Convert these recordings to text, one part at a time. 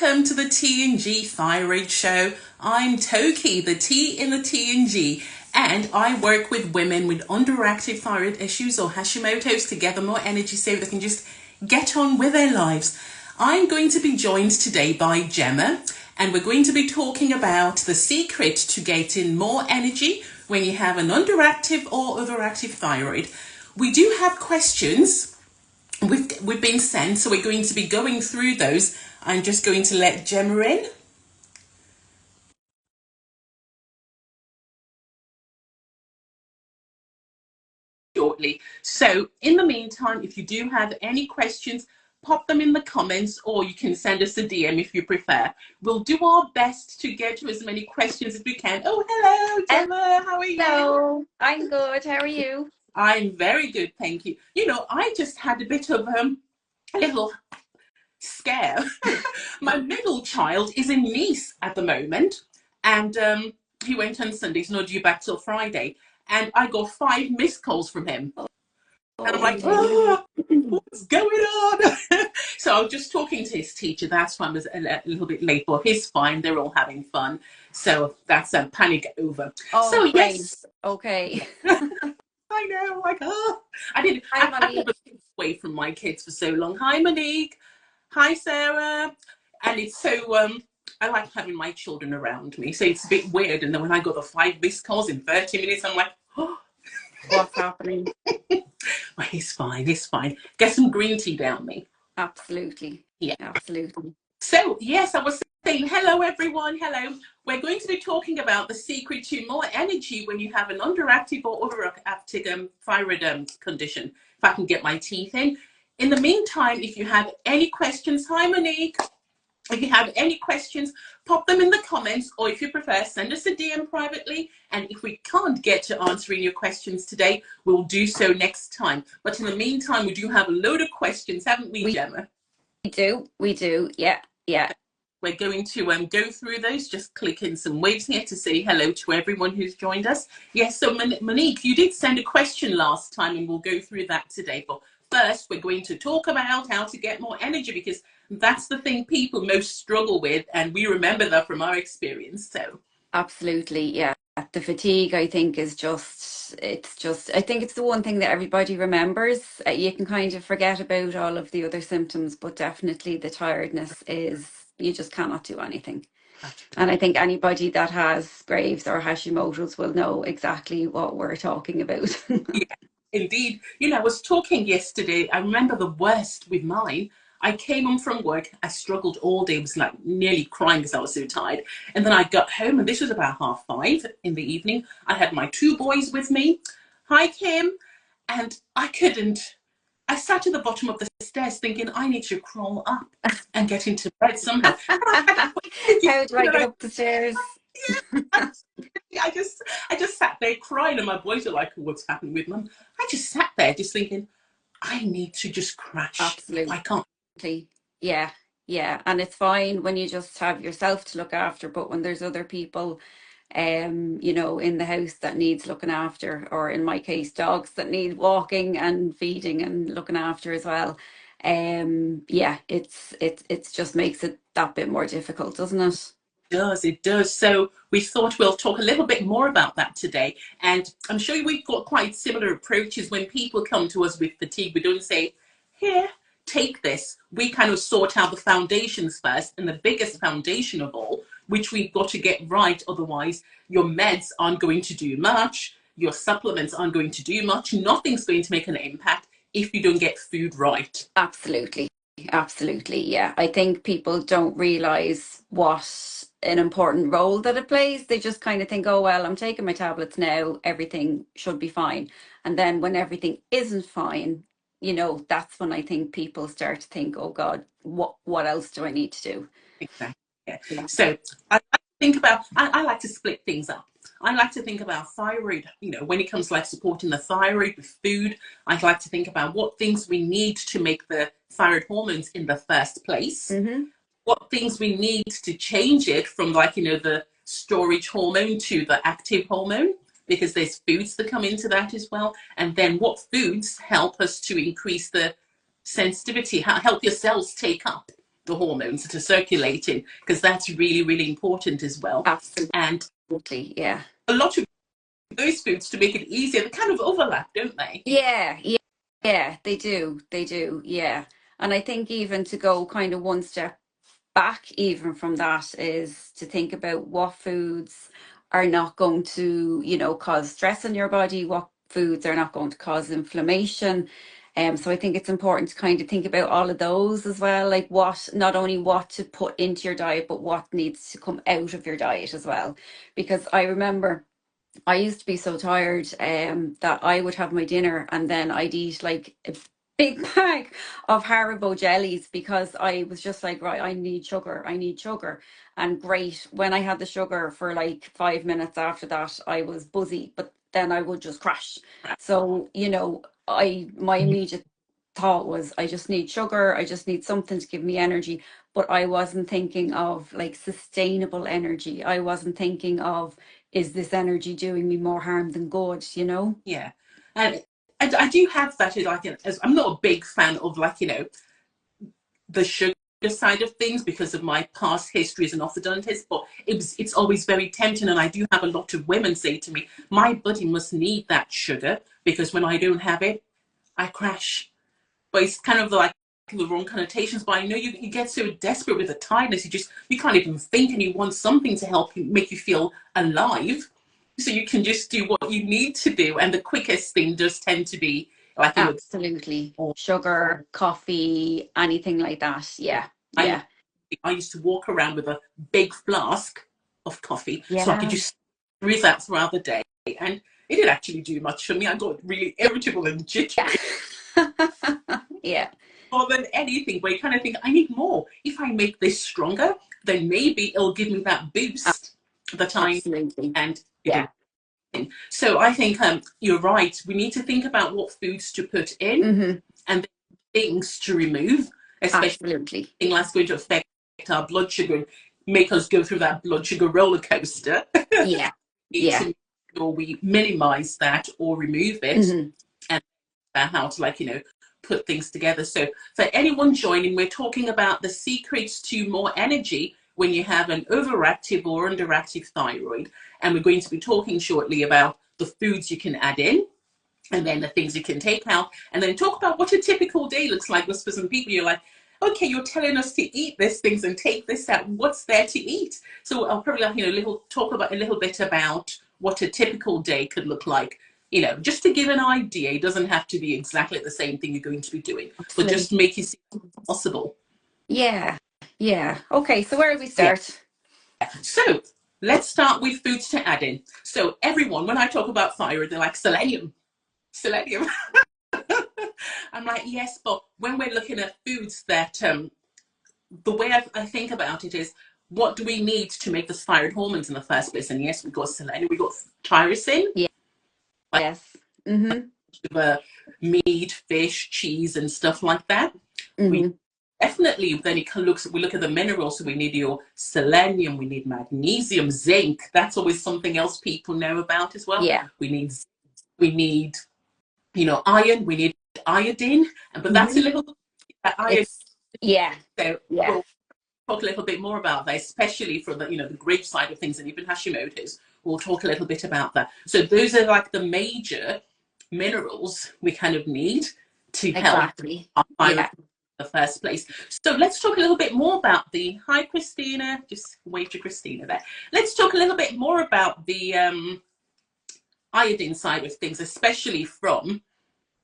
Welcome to the T&G Thyroid Show. I'm Toki, the T in the T&G, and I work with women with underactive thyroid issues or Hashimoto's to get them more energy so they can just get on with their lives. I'm going to be joined today by Gemma, and we're going to be talking about the secret to getting more energy when you have an underactive or overactive thyroid. We do have questions we've been sent, so we're going to be going through those. I'm just going to let Gemma in. Shortly. So in the meantime, if you do have any questions, pop them in the comments, or you can send us a DM if you prefer. We'll do our best to get to as many questions as we can. Oh, hello, Gemma. How are you? Hello, I'm good. How are you? I'm very good, thank you. You know, I just had a bit of a little scare. My middle child is in Nice at the moment, and he went on Sunday. He's not due back till Friday, and I got 5 missed calls from him, and I'm Oh like, dear. oh, what's going on? So I was just talking to his teacher. That's why I was a little bit late, but he's fine. They're all having fun, so that's a panic over. Oh, So great. yes. Okay. I know, like, oh, Hi, I've never Monique. been away from my kids for so long. Hi, Monique. Hi, Sarah. And it's so, I like having my children around me. So it's a bit weird. And then when I got the 5 missed calls in 30 minutes, I'm like, oh, What's happening? well, he's fine. He's fine. Get some green tea down me. Absolutely. Yeah. Absolutely. So, yes, I was saying, hello, everyone. Hello. We're going to be talking about the secret to more energy when you have an underactive or overactive thyroid condition. If I can get my teeth in. In the meantime, if you have any questions, hi, Monique. If you have any questions, pop them in the comments, or if you prefer, send us a DM privately. And if we can't get to answering your questions today, we'll do so next time. But in the meantime, we do have a load of questions, haven't we, We Gemma? do. We do. Yeah. Yeah. We're going to go through those. Just click in some waves here to say hello to everyone who's joined us. Yes, so Monique, you did send a question last time, and we'll go through that today. But first, we're going to talk about how to get more energy, because that's the thing people most struggle with, and we remember that from our experience. So Absolutely. Yeah. The fatigue, I think, is I think it's the one thing that everybody remembers. You can kind of forget about all of the other symptoms, but definitely the tiredness is, you just cannot do anything. And I think anybody that has Graves or Hashimoto's will know exactly what we're talking about. yeah, indeed. You know, I was talking yesterday. I remember the worst with mine. I came home from work. I struggled all day. I was like nearly crying because I was so tired. And then I got home, and this was about 5:30 in the evening. I had my 2 boys with me. Hi, Kim. And I couldn't. I sat at the bottom of the stairs thinking, I need to crawl up and get into bed somehow. And I had How do I get up the stairs? I, I just sat there crying, and my boys are like, "What's happening with mum?" I just sat there, just thinking, I need to just crash. Absolutely. I can't. Yeah. Yeah. And it's fine when you just have yourself to look after, but when there's other people, in the house that needs looking after, or in my case, dogs that need walking and feeding and looking after as well. Yeah, it's just makes it that bit more difficult, doesn't it? It does. So we thought we'll talk a little bit more about that today. And I'm sure we've got quite similar approaches. When people come to us with fatigue, we don't say, here, take this. We kind of sort out the foundations first, and the biggest foundation of all, which we've got to get right. Otherwise, your meds aren't going to do much. Your supplements aren't going to do much. Nothing's going to make an impact if you don't get food right. Absolutely. Absolutely. Yeah. I think people don't realize what an important role that it plays. They just kind of think, oh, well, I'm taking my tablets now, everything should be fine. And then when everything isn't fine, that's when I think people start to think, oh God, what else do I need to do? Exactly. Yeah. Yeah. So I like to split things up. I like to think about thyroid, when it comes to like supporting the thyroid with food. I like to think about what things we need to make the thyroid hormones in the first place, Hmm. what things we need to change it from, like, the storage hormone to the active hormone, because there's foods that come into that as well. And then what foods help us to increase the sensitivity, help your cells take up the hormones that are circulating, because that's really, really important as well. And Absolutely, yeah. a lot of those foods, to make it easier, they kind of overlap, don't they? Yeah, yeah, yeah, they do. They do, yeah. And I think even to go kind of one step back even from that is to think about what foods are not going to, cause stress in your body, what foods are not going to cause inflammation. So I think it's important to kind of think about all of those as well, like not only what to put into your diet, but what needs to come out of your diet as well. Because I remember I used to be so tired that I would have my dinner and then I'd eat like a big bag of Haribo jellies because I was just like, right, I need sugar, I need sugar. And great, when I had the sugar for like 5 minutes after that, I was buzzy, but then I would just crash. So, my immediate thought was, I just need sugar, I just need something to give me energy. But I wasn't thinking of like sustainable energy. I wasn't thinking of, is this energy doing me more harm than good, Yeah. And I do have that, like, as I'm not a big fan of, like, the sugar side of things because of my past history as an orthodontist, but it's always very tempting. And I do have a lot of women say to me, my body must need that sugar because when I don't have it, I crash. But it's kind of like the wrong connotations. But I know you get so desperate with the tiredness, you can't even think, and you want something to help you, make you feel alive. So you can just do what you need to do, and the quickest thing does tend to be like, Absolutely. or Sugar, coffee, anything like that. Yeah. I Yeah. I used to walk around with a big flask of coffee so I could Yeah. just breathe that throughout the day, and it didn't actually do much for me. I got really irritable and Yeah. jittery Yeah. more than anything, but you kind of think, I need more. If I make this stronger, then maybe it'll give me that boost that I Absolutely. and it Yeah. didn't. So I think you're right. We need to think about what foods to put in Hmm. and things to remove, especially Absolutely. things that's going to affect our blood sugar and make us go through that blood sugar roller coaster. Yeah. Need to Yeah. make sure we minimize that or remove it, Hmm. and how to, like, put things together. So for anyone joining, we're talking about the secrets to more energy when you have an overactive or underactive thyroid, and we're going to be talking shortly about the foods you can add in and then the things you can take out, and then talk about what a typical day looks like. Because for some people, you're like, okay, you're telling us to eat these things and take this out. What's there to eat? So I'll probably, like, talk about a little bit about what a typical day could look like. Just to give an idea. It doesn't have to be exactly the same thing you're going to be doing, but just Absolutely. make it possible. Yeah. Yeah. Okay. So where do we Yeah. start? So let's start with foods to add in. So everyone, when I talk about thyroid, they're like, selenium, selenium. I'm like, yes, but when we're looking at foods that, the way I think about it is, what do we need to make the thyroid hormones in the first place? And yes, we got selenium, we got tyrosine, Yeah. like Yes. Hmm. meat, fish, cheese, and stuff like that. We Hmm. definitely, then we look at the minerals. So we need your selenium, we need magnesium, zinc. That's always something else people know about as well. Yeah. We need iron, we need iodine, but that's a Hmm. little iron. It's, yeah. So Yeah. we'll talk a little bit more about that, especially for the grape side of things, and even Hashimoto's. We'll talk a little bit about that. So those are like the major minerals we kind of need to help Exactly. our thyroid Yeah. in the first place. So let's talk a little bit more about the hi Christina, just wave to Christina there. Let's talk a little bit more about the iodine side of things, especially from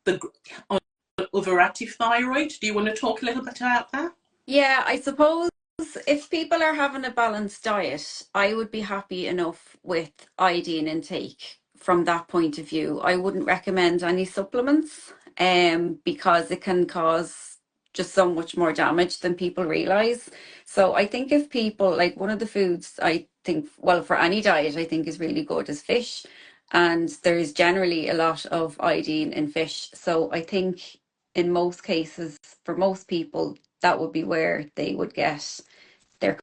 the overactive thyroid. Do you want to talk a little bit about that? Yeah, I suppose if people are having a balanced diet, I would be happy enough with iodine intake from that point of view. I wouldn't recommend any supplements, because it can cause just so much more damage than people realize. So I think if people like one of the foods I think, well, for any diet, I think is really good is fish. And there's generally a lot of iodine in fish. So I think in most cases, for most people, that would be where they would get their.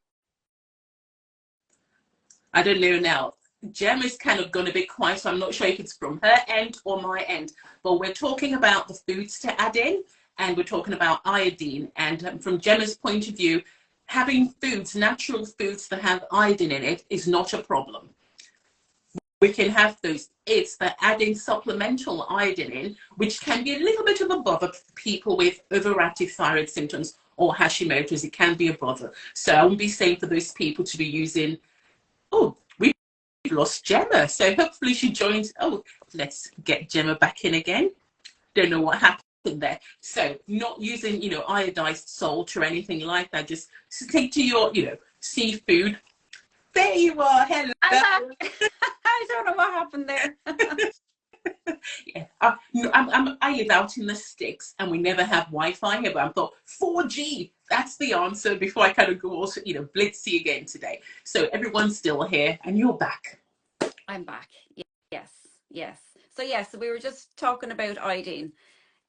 I don't know now. Gem is kind of gone a bit quiet, so I'm not sure if it's from her end or my end. But we're talking about the foods to add in, and we're talking about iodine. And from Gemma's point of view, having foods, natural foods that have iodine in it is not a problem. We can have those. It's the adding supplemental iodine in, which can be a little bit of a bother for people with overactive thyroid symptoms or Hashimoto's. It can be a bother. So I won't be saying for those people to be using, oh, we've lost Gemma. So hopefully she joins. Oh, let's get Gemma back in again. Don't know what happened there. So not using, iodized salt or anything like that. Just stick to your, seafood. There you are. Hello. I'm back. I don't know what happened there. Yeah, I live out in the sticks and we never have Wi-Fi here, but I thought 4G, that's the answer before I kind of go also, blitzy again today. So everyone's still here and you're back. I'm back. Yes, yes. So we were just talking about iodine.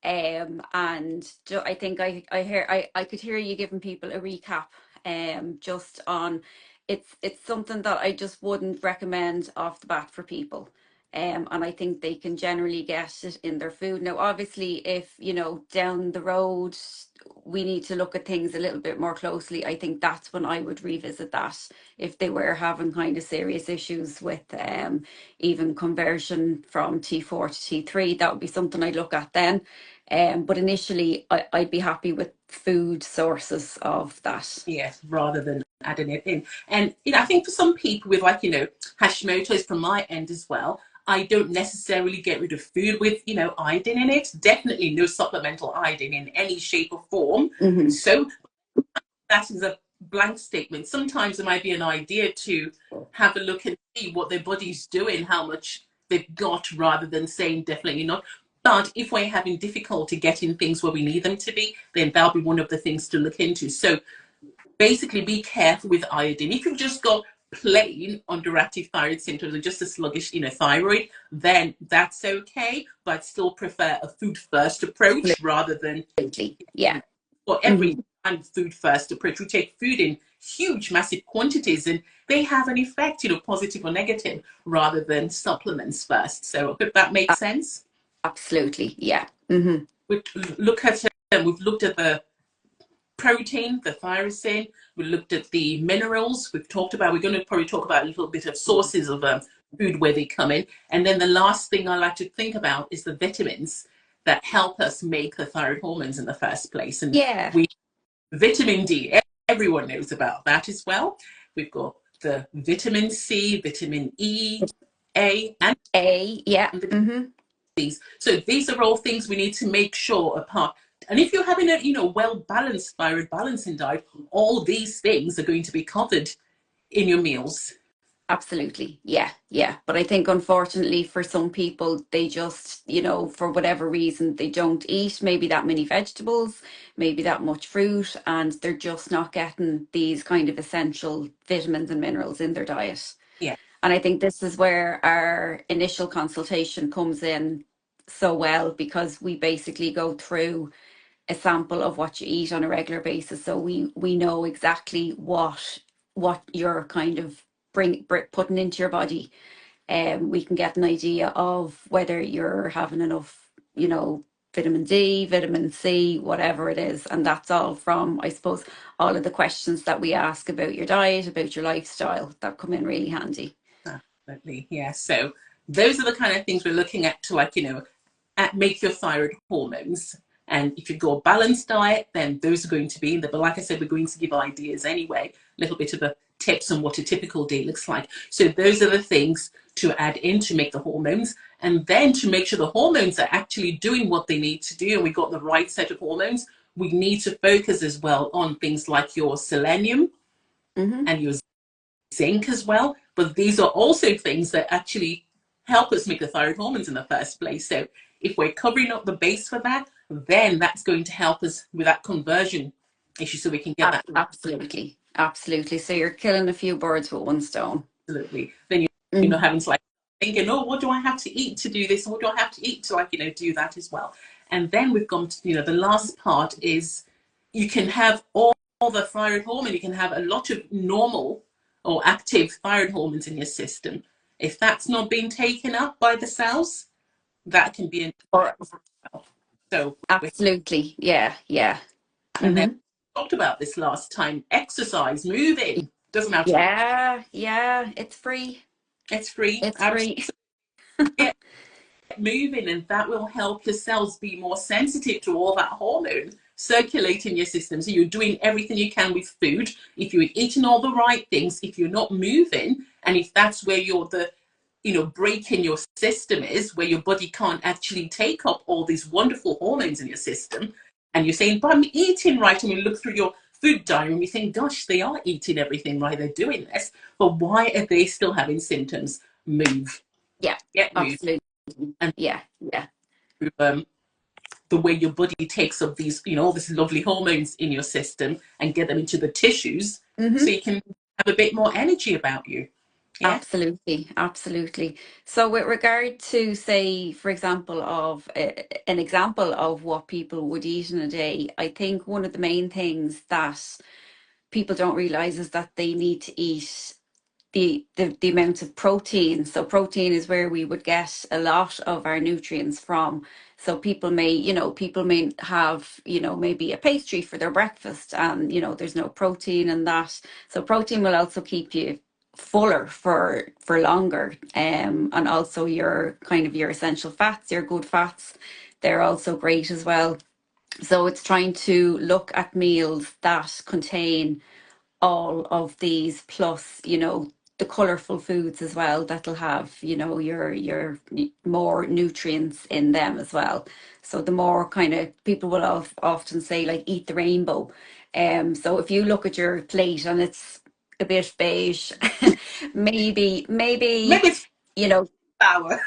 And I think I could hear you giving people a recap just on it's something that I just wouldn't recommend off the bat for people. And I think they can generally get it in their food. Now, obviously, if down the road we need to look at things a little bit more closely, I think that's when I would revisit that. If they were having kind of serious issues with even conversion from T4 to T3, that would be something I'd look at then. But initially, I'd be happy with food sources of that. Yes, rather than adding it in. And, I think for some people with Hashimoto's from my end as well, I don't necessarily get rid of food with, iodine in it. Definitely no supplemental iodine in any shape or form. Mm-hmm. So that is a blank statement. Sometimes it might be an idea to have a look and see what their body's doing, how much they've got, rather than saying definitely not. But if we're having difficulty getting things where we need them to be, then that'll be one of the things to look into. So basically be careful with iodine. If you've just got plain underactive thyroid symptoms or just a sluggish, thyroid, then that's okay. But still prefer a food first approach rather than yeah. for every food first approach. We take food in huge, massive quantities, and they have an effect, positive or negative, rather than supplements first. So I hope that makes sense. Absolutely, yeah. Mm-hmm. We've looked at the protein, the thyroxine. We looked at the minerals. We're going to probably talk about a little bit of sources of food, where they come in. And then the last thing I like to think about is the vitamins that help us make the thyroid hormones in the first place. And vitamin D, everyone knows about that as well. We've got the vitamin C, vitamin E, A, and yeah. Mm-hmm. these. So these are all things we need to make sure apart. And if you're having a well-balanced thyroid balancing diet, all these things are going to be covered in your meals. Absolutely. Yeah. Yeah. But I think unfortunately for some people, they just, for whatever reason, they don't eat maybe that many vegetables, maybe that much fruit, and they're just not getting these kind of essential vitamins and minerals in their diet. Yeah. And I think this is where our initial consultation comes in so well, because we basically go through a sample of what you eat on a regular basis, so we know exactly what you're kind of putting into your body, and we can get an idea of whether you're having enough, vitamin D, vitamin C, whatever it is. And that's all from, I suppose, all of the questions that we ask about your diet, about your lifestyle, that come in really handy. Absolutely. Yeah. So those are the kind of things we're looking at to make your thyroid hormones. And if you go a balanced diet, then those are going to be in there. But like I said, we're going to give ideas anyway, a little bit of the tips on what a typical day looks like. So those are the things to add in to make the hormones, and then to make sure the hormones are actually doing what they need to do, and we've got the right set of hormones. We need to focus as well on things like your selenium and your zinc as well. But these are also things that actually help us make the thyroid hormones in the first place. So if we're covering up the base for that, then that's going to help us with that conversion issue, so we can get that. Absolutely. So you're killing a few birds with one stone. Absolutely. Then you're not having to thinking, oh, what do I have to eat to do this? And what do I have to eat to do that as well? And then we've gone to, the last part is you can have all the thyroid hormone. You can have a lot of normal or active thyroid hormones in your system. If that's not being taken up by the cells, that can be so absolutely. Yeah. And then talked about this last time. Exercise, moving. Doesn't matter. Yeah, yeah, it's free. It's free. It's free. Absolutely. Get moving, and that will help your cells be more sensitive to all that hormone circulating your system. So you're doing everything you can with food. If you're eating all the right things, if you're not moving, and if that's where you're the break in your system is, where your body can't actually take up all these wonderful hormones in your system, and you're saying, but I'm eating right, and we look through your food diary and we think, gosh, they are eating everything right, they're doing this, but why are they still having symptoms? Move. Yeah, Get moved. absolutely. And Yeah, yeah. the way your body takes up these, all these lovely hormones in your system and get them into the tissues, so Hmm. you can have a bit more energy about you. Yeah. Absolutely, absolutely. So, with regard to, say, for example, of an example of what people would eat in a day, I think one of the main things that people don't realize is that they need to eat the amount of protein. So protein is where we would get a lot of our nutrients from. So people may have, maybe a pastry for their breakfast and, there's no protein in that. So protein will also keep you fuller for longer. And also your kind of your essential fats, your good fats, they're also great as well. So it's trying to look at meals that contain all of these, plus the colorful foods as well that'll have your more nutrients in them as well. So the more, kind of, people will often say, like, eat the rainbow. So if you look at your plate and it's a bit beige, maybe Maybe it's you know flour.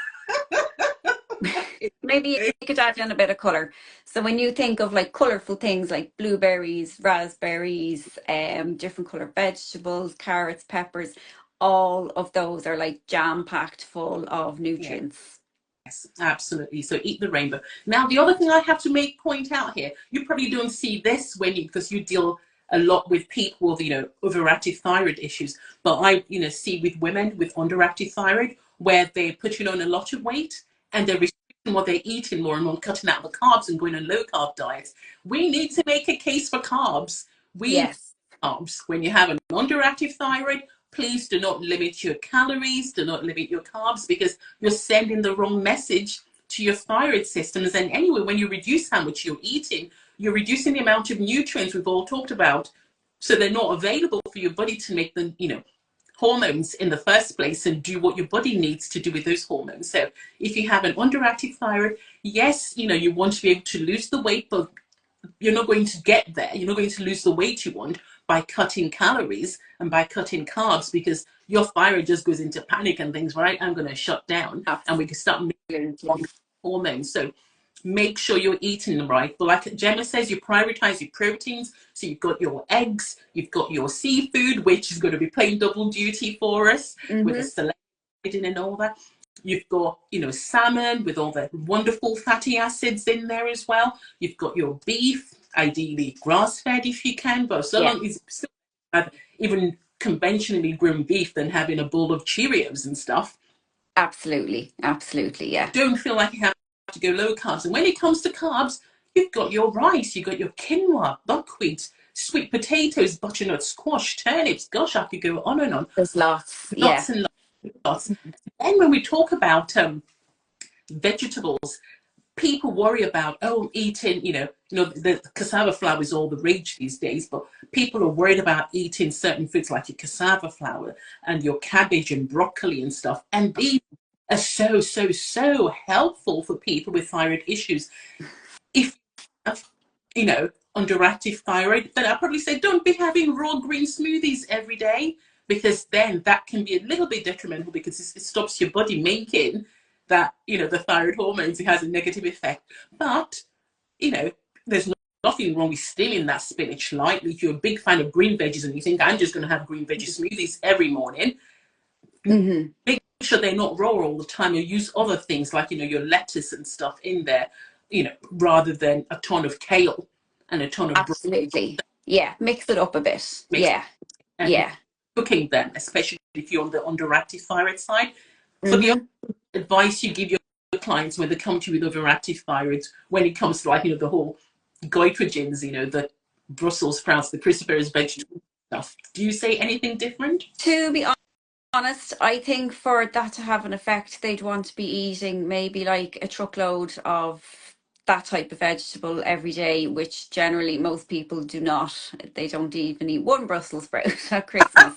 maybe you could add in a bit of color. So when you think of like colorful things like blueberries, raspberries, different colored vegetables, carrots, peppers, all of those are like jam packed full of Yeah. nutrients. Yes, absolutely. So eat the rainbow. Now, the other thing I have to make point out here, you probably don't see this because you deal a lot with people with, overactive thyroid issues. But I, see with women with underactive thyroid where they're putting on a lot of weight and they're restricting what they're eating more and more, cutting out the carbs and going on low carb diets. We need to make a case for carbs. We Yes, carbs. When you have an underactive thyroid, please do not limit your calories, do not limit your carbs, because you're sending the wrong message to your thyroid systems. And anyway, when you reduce how much you're eating, you're reducing the amount of nutrients we've all talked about. So they're not available for your body to make the, hormones in the first place and do what your body needs to do with those hormones. So if you have an underactive thyroid, yes, you want to be able to lose the weight, but you're not going to get there. You're not going to lose the weight you want by cutting calories and by cutting carbs, because your thyroid just goes into panic and thinks, right, I'm going to shut down, and we can start making absolutely. hormones. So make sure you're eating them right. But like Gemma says, you prioritize your proteins. So you've got your eggs, you've got your seafood, which is going to be playing double duty for us with the Hmm. selenium and all that. You've got, salmon with all the wonderful fatty acids in there as well. You've got your beef, ideally grass-fed if you can, but so Yeah, long as still have even conventionally grown beef than having a bowl of Cheerios and stuff. absolutely, absolutely. Yeah, Don't feel like you have to go low carbs. And when it comes to carbs, you've got your rice, you've got your quinoa, buckwheat, sweet potatoes, butternut squash, turnips. Gosh, I could go on and on. there's lots. Yeah. Lots and lots. Then when we talk about vegetables, people worry about, eating, the cassava flour is all the rage these days, but people are worried about eating certain foods like your cassava flour and your cabbage and broccoli and stuff, and these are so so so helpful for people with thyroid issues. If you have, underactive thyroid, then I probably say don't be having raw green smoothies every day, because then that can be a little bit detrimental, because it stops your body making that, the thyroid hormones. It has a negative effect. But, there's nothing wrong with steaming that spinach lightly. If you're a big fan of green veggies and you think I'm just going to have green veggie smoothies every morning, Hmm. make sure they're not raw all the time. You use other things like, your lettuce and stuff in there, rather than a ton of kale and a ton of broccoli Absolutely. Yeah, mix it up a bit. mixed, Yeah, and yeah. cooking them, especially if you're on the underactive thyroid side. For the Hmm. advice you give your clients when they come to you with overactive thyroid, when it comes to, like, the whole goitrogens, the Brussels sprouts, the cruciferous vegetable stuff. Do you say anything different? To be honest, I think for that to have an effect, they'd want to be eating maybe like a truckload of that type of vegetable every day, which generally most people do not. They don't even eat one Brussels sprout at Christmas.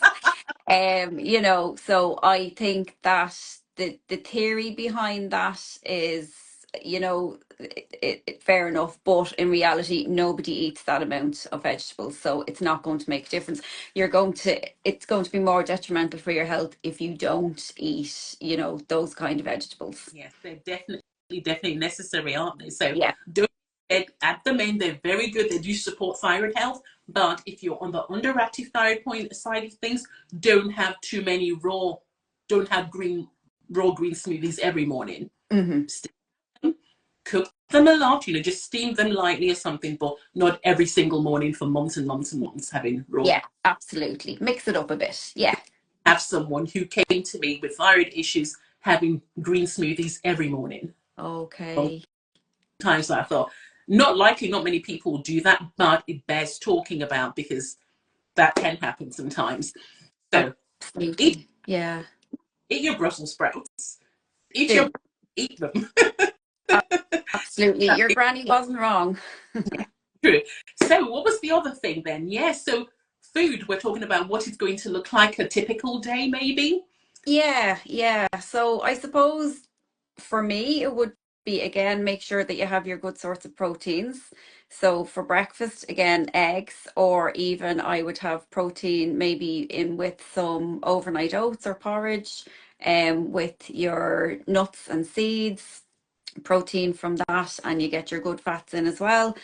So I think that the theory behind that is, fair enough, but in reality, nobody eats that amount of vegetables, so it's not going to make a difference. It's going to be more detrimental for your health if you don't eat, those kind of vegetables. Yes, they're definitely necessary, aren't they? So Yeah. don't add them in. They're very good. They do support thyroid health. But if you're on the underactive thyroid point side of things, don't have too many don't have raw green smoothies every morning. Hmm. Cook them a lot, just steam them lightly or something, but not every single morning for months and months and months having raw. Yeah, absolutely. Mix it up a bit. Yeah. Have someone who came to me with thyroid issues having green smoothies every morning. Okay. Times that I thought, not likely, not many people do that, but it bears talking about because that can happen sometimes. So eat, Absolutely. Yeah. eat your Brussels sprouts. Eat your Do. eat them. Absolutely. Your granny wasn't wrong. True. So what was the other thing then? Yeah, so food, we're talking about what it's going to look like a typical day, maybe. Yeah, yeah. So I suppose for me, it would be again, make sure that you have your good sorts of proteins. So for breakfast, again, eggs, or even I would have protein maybe in with some overnight oats or porridge, with your nuts and seeds, protein from that, and you get your good fats in as well.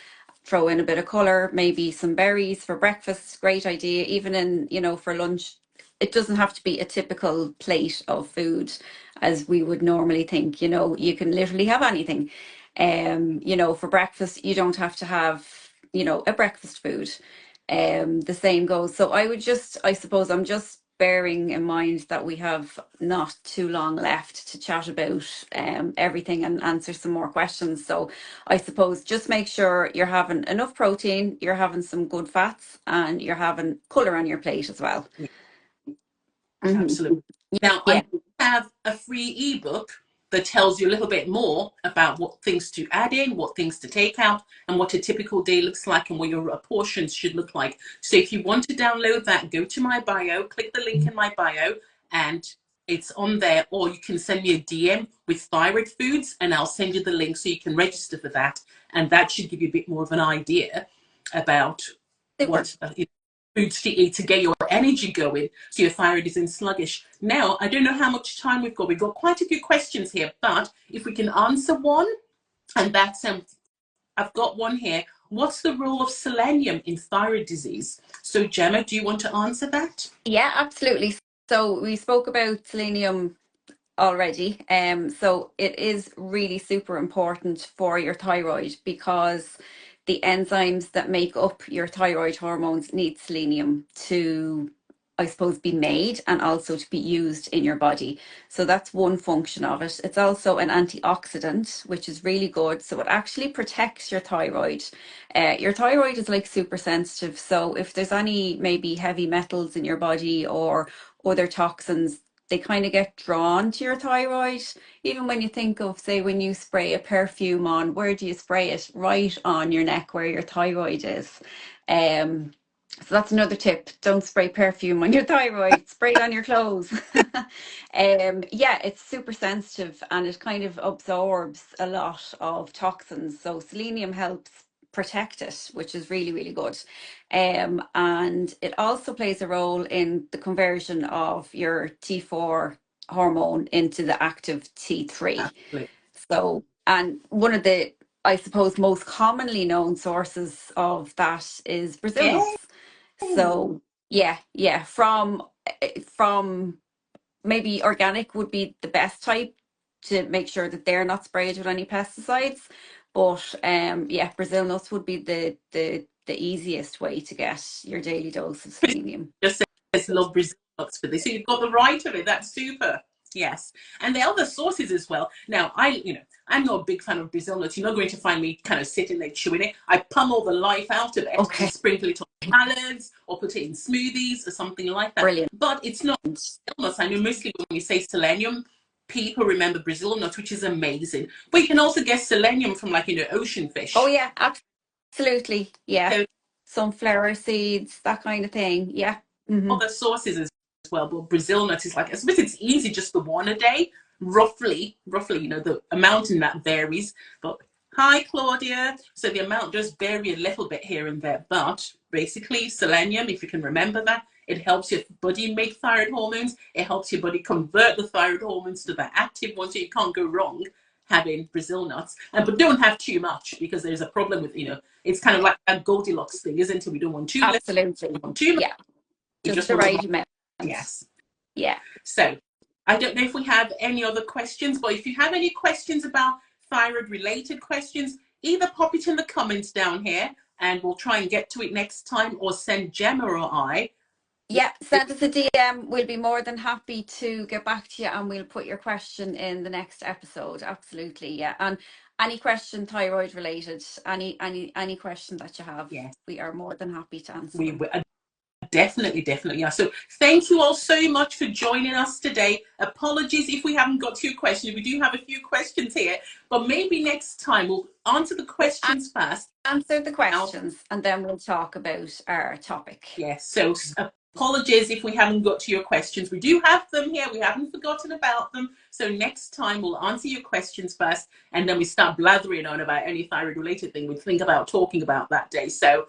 Throw in a bit of color, maybe some berries for breakfast. Great idea. Even in, for lunch, it doesn't have to be a typical plate of food as we would normally think. You can literally have anything. For breakfast, you don't have to have, a breakfast food. The same goes. So I suppose I'm just bearing in mind that we have not too long left to chat about everything and answer some more questions. So I suppose just make sure you're having enough protein, you're having some good fats, and you're having colour on your plate as well. Yeah, Hmm. absolutely. Now, I Yeah, do have a free ebook that tells you a little bit more about what things to add in, what things to take out, and what a typical day looks like and what your portions should look like. So if you want to download that, go to my bio, click the link in my bio, and it's on there, or you can send me a DM with thyroid foods, and I'll send you the link so you can register for that. And that should give you a bit more of an idea about super. what foods to eat to get your energy going so your thyroid isn't sluggish. Now, I don't know how much time we've got. We've got quite a few questions here, but if we can answer one, and that's I've got one here. What's the role of selenium in thyroid disease? So, Gemma, do you want to answer that? Yeah, absolutely. So we spoke about selenium already. So it is really super important for your thyroid because the enzymes that make up your thyroid hormones need selenium to, I suppose, be made and also to be used in your body. So that's one function of it. It's also an antioxidant, which is really good. So it actually protects your thyroid. Your thyroid is like super sensitive. So if there's any maybe heavy metals in your body or other toxins, they kind of get drawn to your thyroid. Even when you think of, say, when you spray a perfume on, where do you spray it? Right on your neck where your thyroid is. So that's another tip. Don't spray perfume on your thyroid, spray it on your clothes. Yeah, it's super sensitive and it kind of absorbs a lot of toxins. So selenium helps protect it, which is really, really good. And it also plays a role in the conversion of your T4 hormone into the active T3. Absolutely. So, and one of the, I suppose, most commonly known sources of that is Brazil Yeah. nuts. So, yeah, from maybe organic would be the best type to make sure that they're not sprayed with any pesticides. But yeah, Brazil nuts would be the easiest way to get your daily dose of selenium. Just says love Brazil nuts for this. So you've got the right of it. That's super. Yes. And the other sources as well. Now, I'm not a big fan of Brazil nuts. You're not going to find me kind of sitting there chewing it. I pummel the life out of it and Okay, sprinkle it on salads or put it in smoothies or something like that. brilliant. But it's not Brazil nuts. I know mostly when you say selenium, people remember Brazil nuts, which is amazing. But you can also get selenium from ocean Oh fish. yeah, absolutely. Yeah. So Sunflower seeds, that kind of thing. Yeah. other sources as well, but Brazil nuts is I suppose it's easy, just the one a day, roughly, the amount in that varies. But hi, Claudia. So the amount does vary a little bit here and there, but basically, selenium, if you can remember that, it helps your body make thyroid hormones. It helps your body convert the thyroid hormones to the active ones, so you can't go wrong having Brazil nuts. But don't have too much because there's a problem with, it's kind of like a Goldilocks thing, isn't it? We don't want too little, we Absolutely. don't want too much. Yeah. We Just just the want the right right. amount. Yes. Yeah. So I don't know if we have any other questions, but if you have any questions about thyroid related questions, either pop it in the comments down here and we'll try and get to it next time, or send Gemma or I. Yeah, send us a DM. We'll be more than happy to get back to you and we'll put your question in the next episode. Absolutely. Yeah. And any question thyroid related, any question that you have, Yes, we are more than happy to answer we them. definitely are. So thank you all so much for joining us today. Apologies if we haven't got to your question. We do have a few questions here, but maybe next time we'll answer the We'll questions first. answer the Now, questions and then we'll talk about our topic. yes, so apologies if we haven't got to your questions. We do have them here. We haven't forgotten about them. So next time we'll answer your questions first, and then we start blathering on about any thyroid related thing we think about talking about that day. So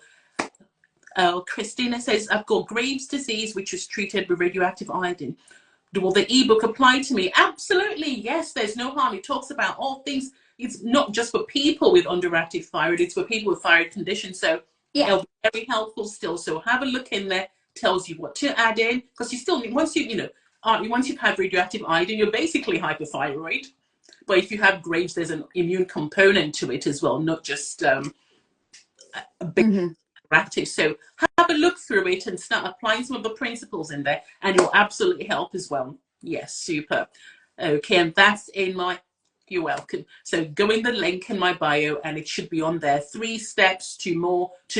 Christina says, I've got Graves' disease, which was treated with radioactive iodine. Will the ebook apply to me? Absolutely, yes. There's no harm. It talks about all things. It's not just for people with underactive thyroid, it's for people with thyroid conditions. So Yeah. it'll be very helpful still. So have a look in there. Tells you what to add in, because you still need, once you've had radioactive iodine, you're basically hypothyroid. But if you have Graves, there's an immune component to it as well, not just a big Mm-hmm. active. So have a look through it and start applying some of the principles in there, and it will absolutely help as well. Yes, super. Okay, and that's in my, you're welcome. So go in the link in my bio and it should be on there. 3 steps to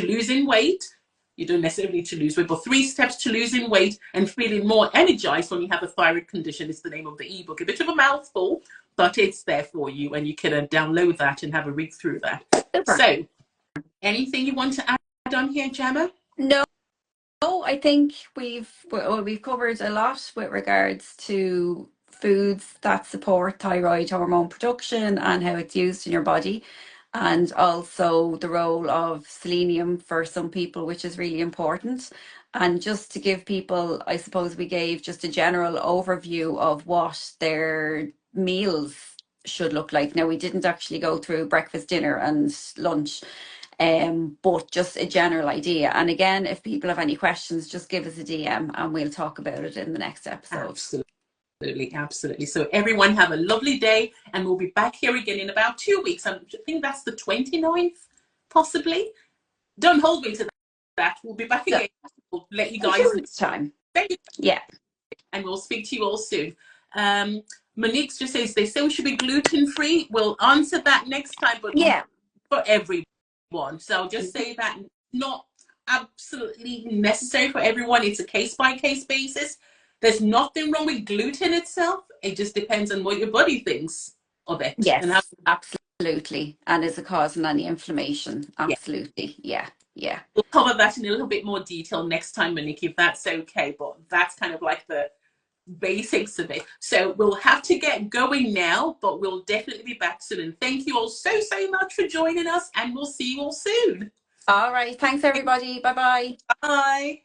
losing weight. You don't necessarily need to lose weight, but 3 steps to losing weight and feeling more energized when you have a thyroid condition is the name of the ebook. A bit of a mouthful, but it's there for you, and you can download that and have a read through that. Super. So anything you want to add on here, Gemma? No, I think we've covered a lot with regards to foods that support thyroid hormone production and how it's used in your body, and also the role of selenium for some people, which is really important. And just to give people, I suppose we gave just a general overview of what their meals should look like. Now, we didn't actually go through breakfast, dinner, and lunch, but just a general idea. And again, if people have any questions, just give us a DM and we'll talk about it in the next episode. Absolutely. So everyone have a lovely day, and we'll be back here again in about 2 weeks. I think that's the 29th, possibly. Don't hold me to that. We'll be back So, again. We'll let you in guys 2 weeks' time. know. Yeah. And we'll speak to you all soon. Monique just says they say we should be gluten free. We'll answer that next time, but Yeah. for everyone. So I'll just say that not absolutely necessary for everyone. It's a case by case basis. There's nothing wrong with gluten itself. It just depends on what your body thinks of it. And how, Yes, absolutely. And is it causing any inflammation? yeah, Absolutely. Yeah. Yeah. we'll cover that in a little bit more detail next time, Monique, if that's okay. But that's kind of like the basics of it. So we'll have to get going now, but we'll definitely be back soon. And thank you all so much for joining us, and we'll see you all soon. All right. Thanks, everybody. Bye-bye. Bye.